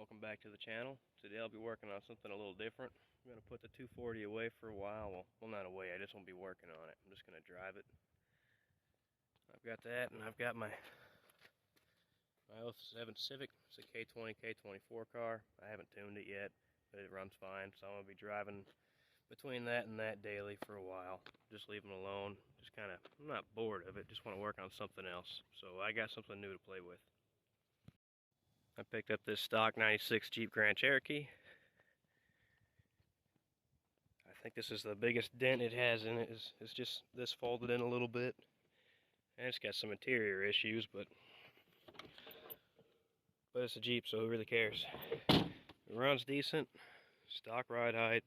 Welcome back to the channel. Today I'll be working on something a little different. I'm going to put the 240 away for a while. Well, not away, I just won't be working on it. I'm just going to drive it. I've got that, and I've got my 07 Civic. It's a K20, K24 car. I haven't tuned it yet, but it runs fine. So I'm going to be driving between that and that daily for a while. Just leave them alone. Just kind of, I'm not bored of it, just want to work on something else. So I got something new to play with. I picked up this stock 96 Jeep Grand Cherokee. I think this is the biggest dent it has in it. It's just this folded in a little bit. And it's got some interior issues, but it's a Jeep, so who really cares? It runs decent, stock ride height.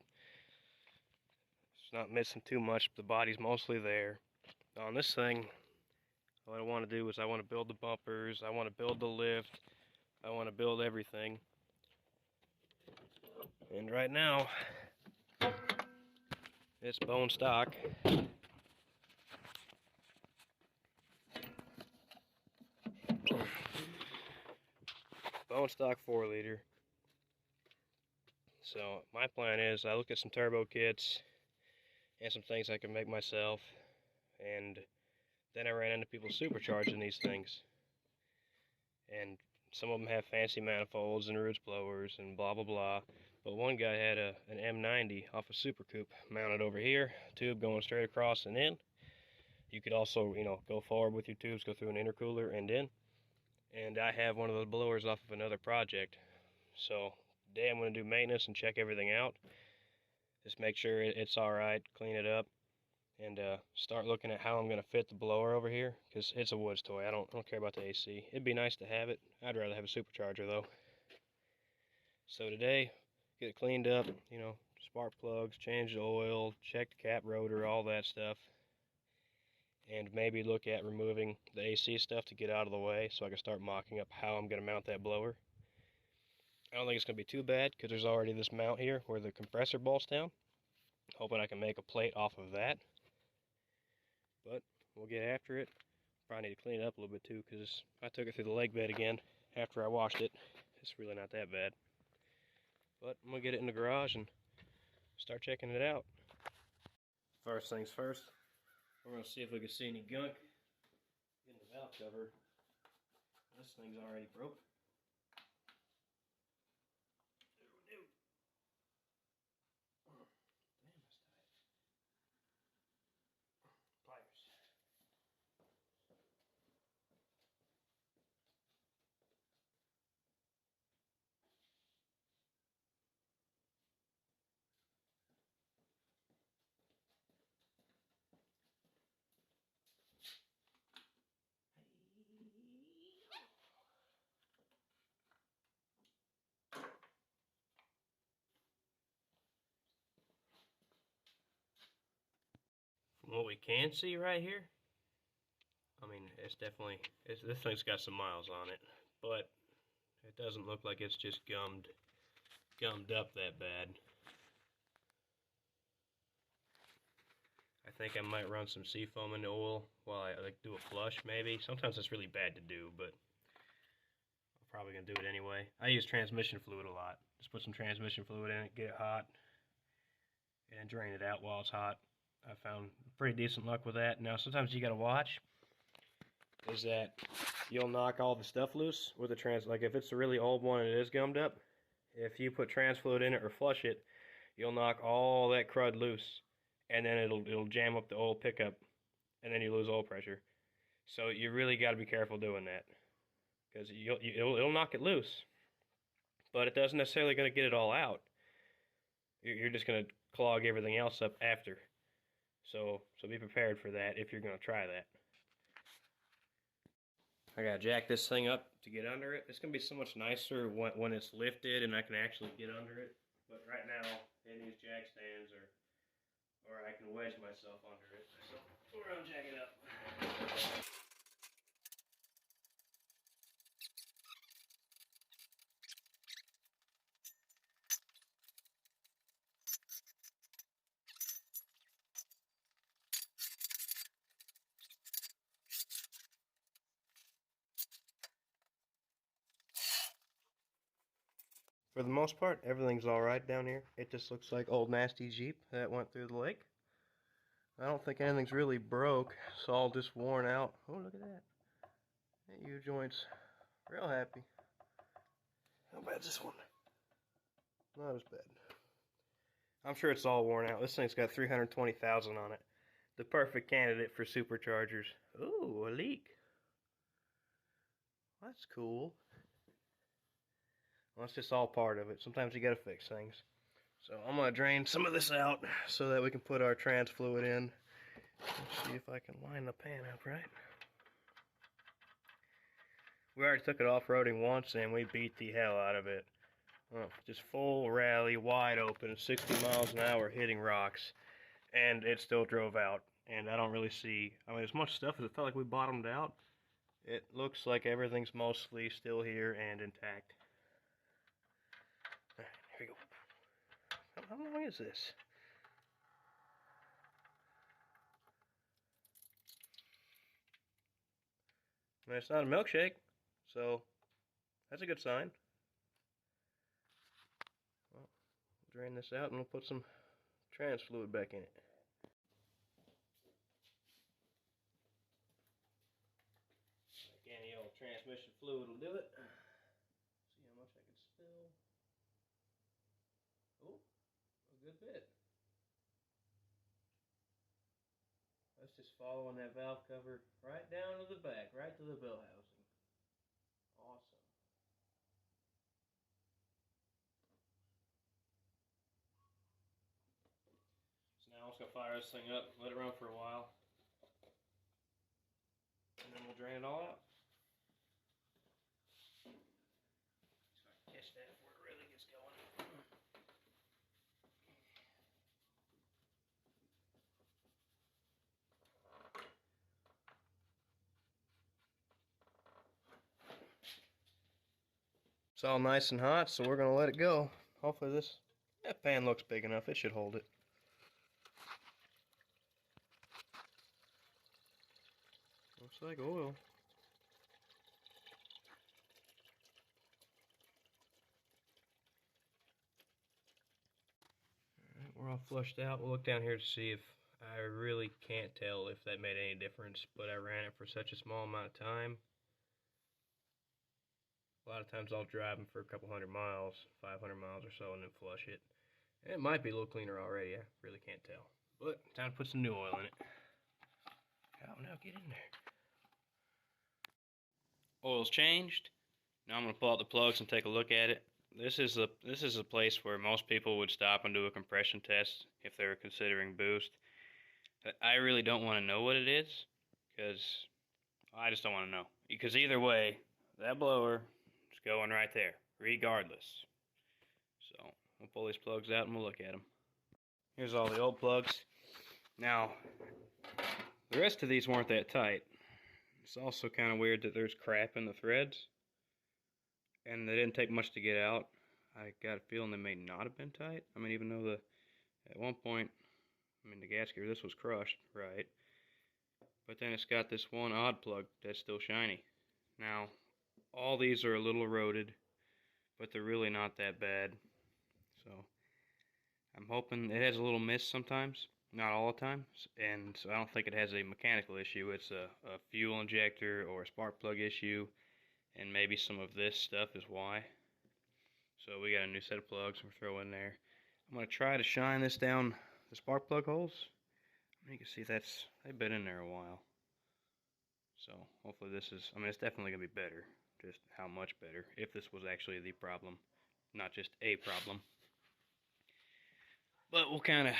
It's not missing too much, but the body's mostly there. On this thing, what I want to do is I want to build the bumpers, I want to build the lift, I want to build everything. And right now, it's bone stock. Bone stock 4-liter. So my plan is I looked at some turbo kits and some things I can make myself, and then I ran into people supercharging these things. And some of them have fancy manifolds and roots blowers and blah blah blah. But one guy had an M90 off a Super Coupe mounted over here, tube going straight across and in. You could also, go forward with your tubes, go through an intercooler and in. And I have one of those blowers off of another project. So today I'm going to do maintenance and check everything out. Just make sure it's alright, clean it up, and start looking at how I'm going to fit the blower over here, because it's a woods toy. I don't care about the AC. It'd be nice to have it. I'd rather have a supercharger though. So today, get it cleaned up, spark plugs, change the oil, check the cap rotor, all that stuff. And maybe look at removing the AC stuff to get out of the way so I can start mocking up how I'm going to mount that blower. I don't think it's going to be too bad because there's already this mount here where the compressor bolts down. Hoping I can make a plate off of that. But we'll get after it. Probably need to clean it up a little bit too, because I took it through the lake bed again after I washed it. It's really not that bad. But I'm going to get it in the garage and start checking it out. First things first, we're going to see if we can see any gunk in the valve cover. This thing's already broke. Damn, that's tight. Pliers. From what we can see right here, I mean, it's definitely, this thing's got some miles on it, but it doesn't look like it's just gummed up that bad. I think I might run some seafoam in the oil while I do a flush maybe. Sometimes it's really bad to do, but I'm probably going to do it anyway. I use transmission fluid a lot. Just put some transmission fluid in it, get it hot, and drain it out while it's hot. I found pretty decent luck with that. Now sometimes you got to watch is that you'll knock all the stuff loose with the like if it's a really old one and it is gummed up, if you put trans fluid in it or flush it, you'll knock all that crud loose, and then it'll jam up the oil pickup, and then you lose oil pressure. So you really got to be careful doing that, because it'll knock it loose, but it doesn't necessarily going to get it all out. You're just going to clog everything else up after. So be prepared for that if you're going to try that. I got to jack this thing up to get under it. It's going to be so much nicer when it's lifted and I can actually get under it. But right now, it needs jack stands or I can wedge myself under it. So we're going to jack it up. For the most part, everything's alright down here. It just looks like old nasty Jeep that went through the lake. I don't think anything's really broke. It's all just worn out. Oh, look at that. That U-joint's real happy. How bad's this one? Not as bad. I'm sure it's all worn out. This thing's got 320,000 on it. The perfect candidate for superchargers. Ooh, a leak. That's cool. Well, that's just all part of it. Sometimes you gotta fix things. So I'm gonna drain some of this out so that we can put our trans fluid in. Let's see if I can line the pan up right. We already took it off-roading once and we beat the hell out of it. Oh, just full rally, wide open, 60 miles an hour hitting rocks. And it still drove out. And I don't really see, as much stuff as it felt like we bottomed out, it looks like everything's mostly still here and intact. Alright, here we go. How long is this? It's not a milkshake, so that's a good sign. Well, drain this out and we'll put some trans fluid back in it. Like any old transmission fluid will do it. See how much I can spill. Oh, a good bit. Let's just following that valve cover right down to the back, right to the bell housing. Awesome. So now I'm just going to fire this thing up, let it run for a while, and then we'll drain it all out. So I can catch that before it really gets going. It's all nice and hot, so we're going to let it go. Hopefully that pan looks big enough. It should hold it. Looks like oil. Alright, we're all flushed out. We'll look down here to see if I really can't tell if that made any difference, but I ran it for such a small amount of time. A lot of times I'll drive them for a couple 100 miles, 500 miles or so, and then flush it. And it might be a little cleaner already, I really can't tell. But time to put some new oil in it. Oh, now get in there. Oil's changed. Now I'm going to pull out the plugs and take a look at it. This is a place where most people would stop and do a compression test if they were considering boost. But I really don't want to know what it is, because I just don't want to know. Because either way, that blower is going right there, regardless. So we'll pull these plugs out and we'll look at them. Here's all the old plugs. Now, the rest of these weren't that tight. It's also kind of weird that there's crap in the threads, and they didn't take much to get out. I got a feeling they may not have been tight. Even though at one point, the gasket, this was crushed, right? But then it's got this one odd plug that's still shiny. Now, all these are a little eroded, but they're really not that bad. So, I'm hoping it has a little mist sometimes. Not all the time, and so I don't think it has a mechanical issue. It's a fuel injector or a spark plug issue, and maybe some of this stuff is why. So we got a new set of plugs we'll throw in there. I'm going to try to shine this down the spark plug holes. You can see they've been in there a while. So hopefully this is, it's definitely going to be better. Just how much better, if this was actually the problem, not just a problem. But we'll kind of,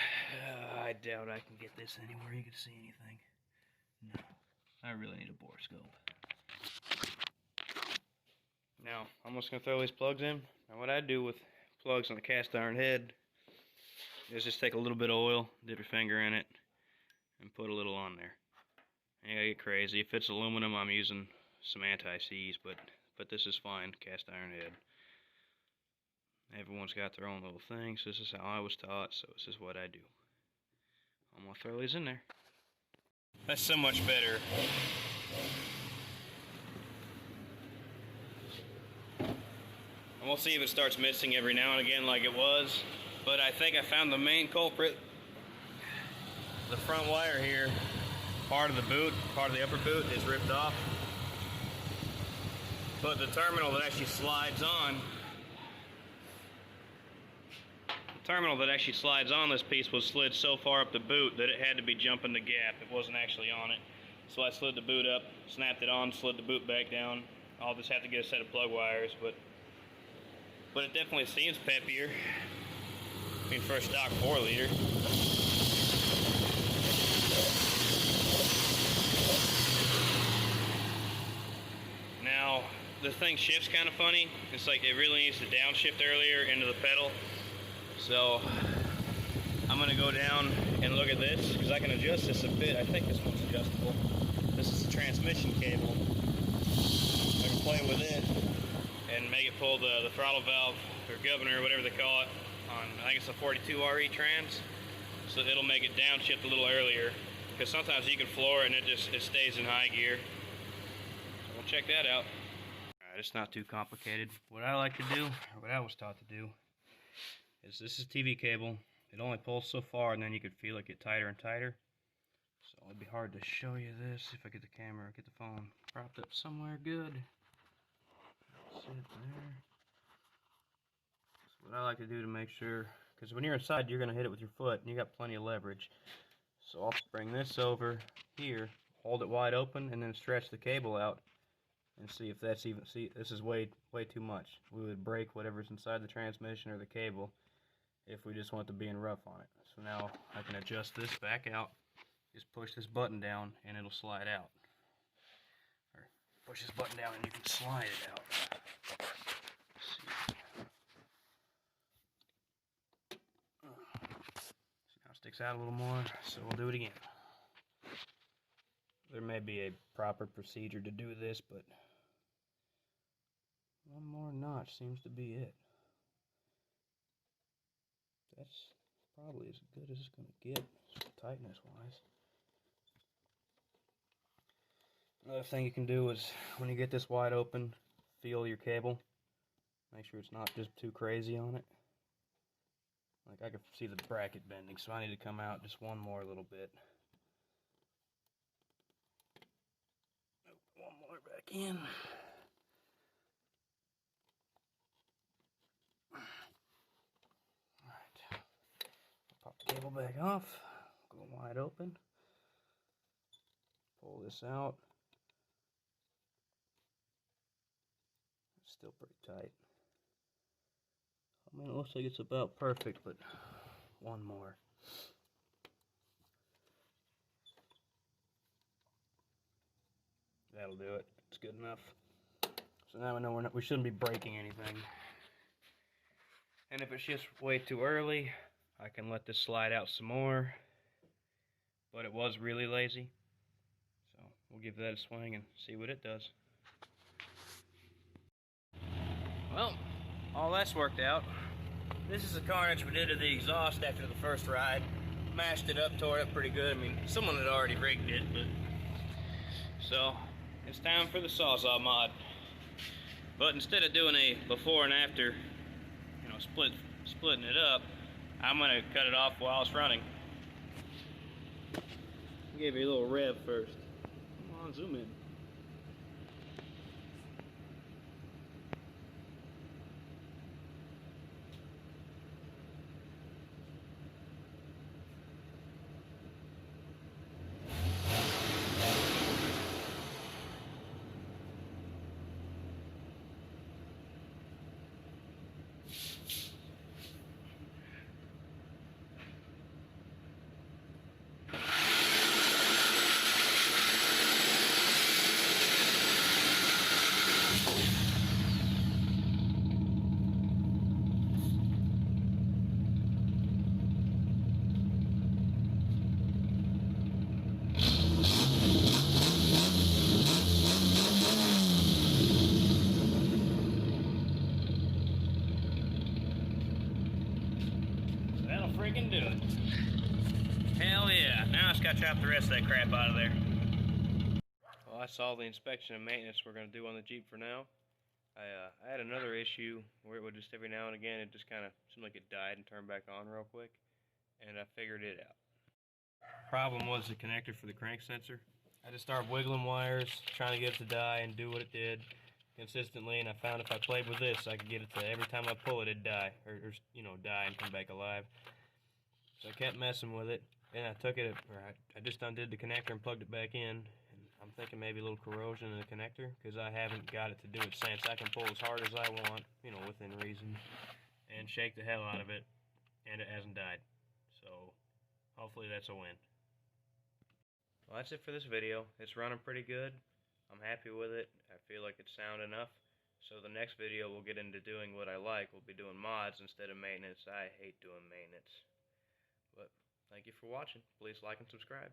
I doubt I can get this anywhere you can see anything. No, I really need a borescope. Now, I'm just going to throw these plugs in. Now what I do with plugs on a cast iron head is just take a little bit of oil, dip your finger in it, and put a little on there. You gotta get crazy. If it's aluminum, I'm using some anti-seize, but this is fine, cast iron head. Everyone's got their own little things. This is how I was taught, so this is what I do. I'm going to throw these in there. That's so much better. And we'll see if it starts missing every now and again like it was. But I think I found the main culprit. The front wire here, part of the boot, part of the upper boot is ripped off. But the terminal that actually slides on, this piece was slid so far up the boot that it had to be jumping the gap. It wasn't actually on it. So I slid the boot up, snapped it on, slid the boot back down. I'll just have to get a set of plug wires, but it definitely seems peppier. I mean, for a stock 4-liter. Now, the thing shifts kind of funny. It's like it really needs to downshift earlier into the pedal. So I'm going to go down and look at this because I can adjust this a bit. I think this one's adjustable. This is the transmission cable. I can play with it and make it pull the throttle valve or governor or whatever they call it on, I think it's a 42 RE trans. So it'll make it downshift a little earlier because sometimes you can floor it and it stays in high gear. So we'll check that out. Alright, it's not too complicated. What I like to do, or what I was taught to do, is this is TV cable. It only pulls so far and then you can feel it get tighter and tighter. So it'll be hard to show you this if I get the camera, get the phone propped up somewhere good. Sit there. So what I like to do to make sure, because when you're inside you're going to hit it with your foot and you got plenty of leverage. So I'll bring this over here, hold it wide open, and then stretch the cable out and see if that's even, see, this is way too much. We would break whatever's inside the transmission or the cable if we just want to be in rough on it. So now I can adjust this back out, just push this button down and it'll slide out. Or push this button down and you can slide it out. So now it sticks out a little more, so we'll do it again. There may be a proper procedure to do this, but one more notch seems to be it. That's probably as good as it's going to get, tightness wise. Another thing you can do is when you get this wide open, feel your cable. Make sure it's not just too crazy on it. Like I can see the bracket bending, so I need to come out just one more little bit. One more back in. Alright. Pop the cable back off. Go wide open. Pull this out. It's still pretty tight. I mean, it looks like it's about perfect, but one more. That'll do it. It's good enough. So now we know we shouldn't be breaking anything. And if it's just way too early, I can let this slide out some more. But it was really lazy. So we'll give that a swing and see what it does. Well, all that's worked out. This is the carnage we did to the exhaust after the first ride. Mashed it up, tore it up pretty good. I mean, someone had already rigged it, but... So, it's time for the Sawzall mod. But instead of doing a before and after, you know, splitting it up, I'm going to cut it off while it's running. I'll give you a little rev first. Come on, zoom in. Freaking do it. Hell yeah. Now I just got to chop the rest of that crap out of there. Well, that's all the inspection and maintenance we're going to do on the Jeep for now. I had another issue where it would just every now and again, it just kind of seemed like it died and turned back on real quick, and I figured it out. Problem was the connector for the crank sensor. I just started wiggling wires, trying to get it to die and do what it did consistently, and I found if I played with this, I could get it to every time I pull it, it'd die, or die and come back alive. So I kept messing with it, and I took it, I just undid the connector and plugged it back in. I'm thinking maybe a little corrosion in the connector, because I haven't got it to do its sense. I can pull as hard as I want, within reason, and shake the hell out of it, and it hasn't died. So, hopefully that's a win. Well, that's it for this video. It's running pretty good. I'm happy with it. I feel like it's sound enough. So the next video we'll get into doing what I like. We'll be doing mods instead of maintenance. I hate doing maintenance. But, thank you for watching. Please like and subscribe.